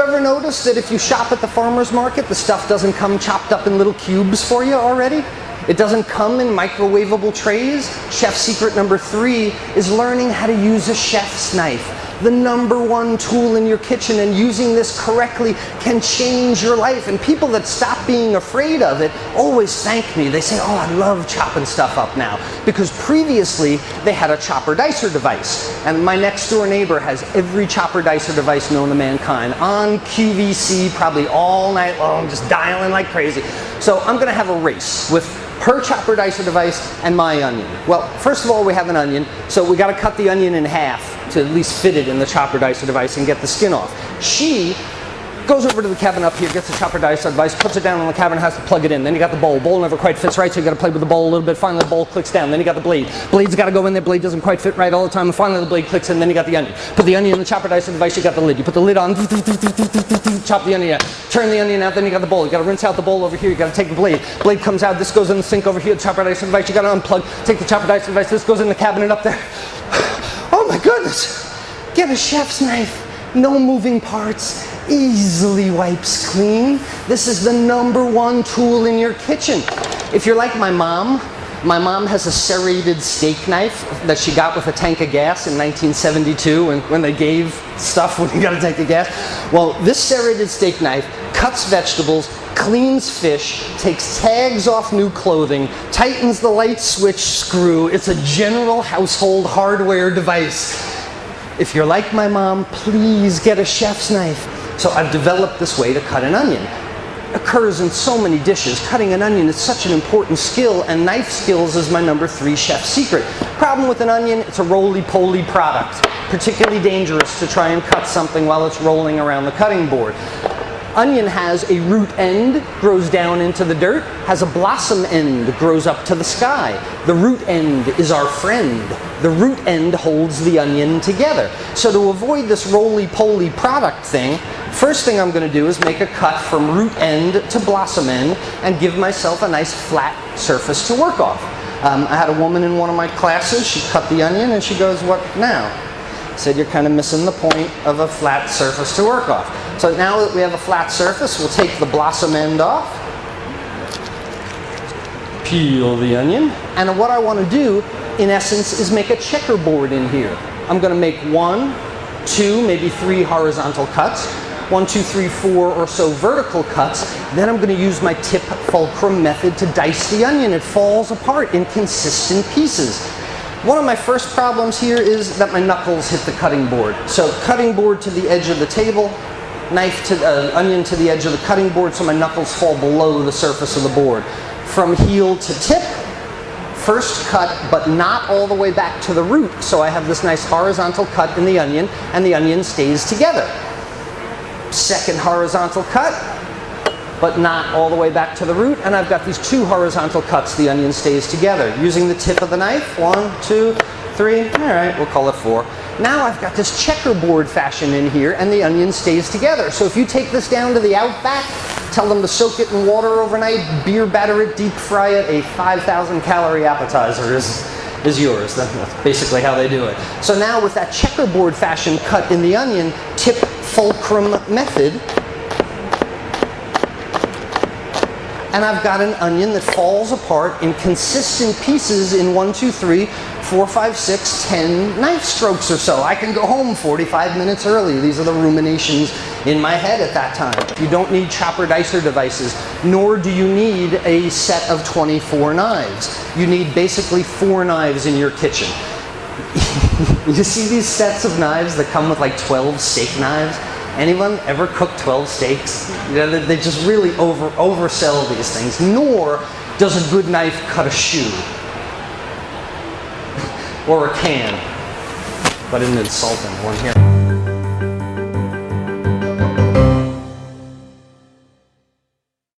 ever noticed that if you shop at the farmer's market, the stuff doesn't come chopped up in little cubes for you already? It doesn't come in microwavable trays? Chef secret number 3 is learning how to use a chef's knife. The #1 tool in your kitchen, and using this correctly can change your life. And people that stop being afraid of it always thank me. They say, oh, I love chopping stuff up now. Because previously, they had a chopper dicer device. And my next door neighbor has every chopper dicer device known to mankind on QVC, probably all night long, just dialing like crazy. So I'm gonna have a race with her chopper dicer device and my onion. Well, first of all, we have an onion, so we gotta cut the onion in half to at least fit it in the chopper dicer device and get the skin off. She goes over to the cabinet up here, gets the chopper dicer device, puts it down on the cabinet, has to plug it in. Then you got the bowl. Bowl never quite fits right, so you gotta play with the bowl a little bit. Finally, the bowl clicks down. Then you got the blade. Blade's gotta go in there. Blade doesn't quite fit right all the time. And finally, the blade clicks in. Then you got the onion. Put the onion in the chopper dicer device. You got the lid. You put the lid on. Chop the onion out. Turn the onion out. Then you got the bowl. You gotta rinse out the bowl over here. You gotta take the blade. Blade comes out. This goes in the sink over here. The chopper dicer device. You gotta unplug. Take the chopper dicer device. This goes in the cabinet up there. Oh my goodness! Get a chef's knife. No moving parts. Easily wipes clean. This is the #1 tool in your kitchen. If you're like my mom has a serrated steak knife that she got with a tank of gas in 1972 when they gave stuff when you got a tank of gas. Well, this serrated steak knife cuts vegetables, cleans fish, takes tags off new clothing, tightens the light switch screw. It's a general household hardware device. If you're like my mom, please get a chef's knife. So I've developed this way to cut an onion. It occurs in so many dishes. Cutting an onion is such an important skill, and knife skills is my #3 chef secret. Problem with an onion, it's a roly-poly product. Particularly dangerous to try and cut something while it's rolling around the cutting board. Onion has a root end, grows down into the dirt, has a blossom end, grows up to the sky. The root end is our friend. The root end holds the onion together. So to avoid this roly-poly product thing, first thing I'm going to do is make a cut from root end to blossom end and give myself a nice flat surface to work off. I had a woman in one of my classes, she cut the onion and she goes, "What now?" I said, "You're kind of missing the point of a flat surface to work off." So now that we have a flat surface, we'll take the blossom end off, peel the onion, and what I want to do, in essence, is make a checkerboard in here. I'm going to make 1, 2, maybe 3 horizontal cuts, 1, 2, 3, 4 or so vertical cuts. Then I'm going to use my tip fulcrum method to dice the onion. It falls apart in consistent pieces. One of my first problems here is that my knuckles hit the cutting board. So cutting board to the edge of the table, knife to onion to the edge of the cutting board, so my knuckles fall below the surface of the board. From heel to tip, first cut, but not all the way back to the root. So I have this nice horizontal cut in the onion, and the onion stays together. Second horizontal cut, but not all the way back to the root, and I've got these 2 horizontal cuts, the onion stays together. Using the tip of the knife, 1, 2, 3, all right, we'll call it 4. Now I've got this checkerboard fashion in here, and the onion stays together. So if you take this down to the Outback, tell them to soak it in water overnight, beer batter it, deep fry it, a 5,000 calorie appetizer is yours. That's basically how they do it. So now with that checkerboard fashion cut in the onion, tip fulcrum method, and I've got an onion that falls apart in consistent pieces in 1, 2, 3, 4, 5, 6, 10 knife strokes or so. I can go home 45 minutes early. These are the ruminations in my head at that time. You don't need chopper dicer devices, nor do you need a set of 24 knives. You need basically 4 knives in your kitchen. You see these sets of knives that come with like 12 steak knives? Anyone ever cook 12 steaks? You know, they just really oversell these things. Nor does a good knife cut a shoe. Or a can. But an insulting one here.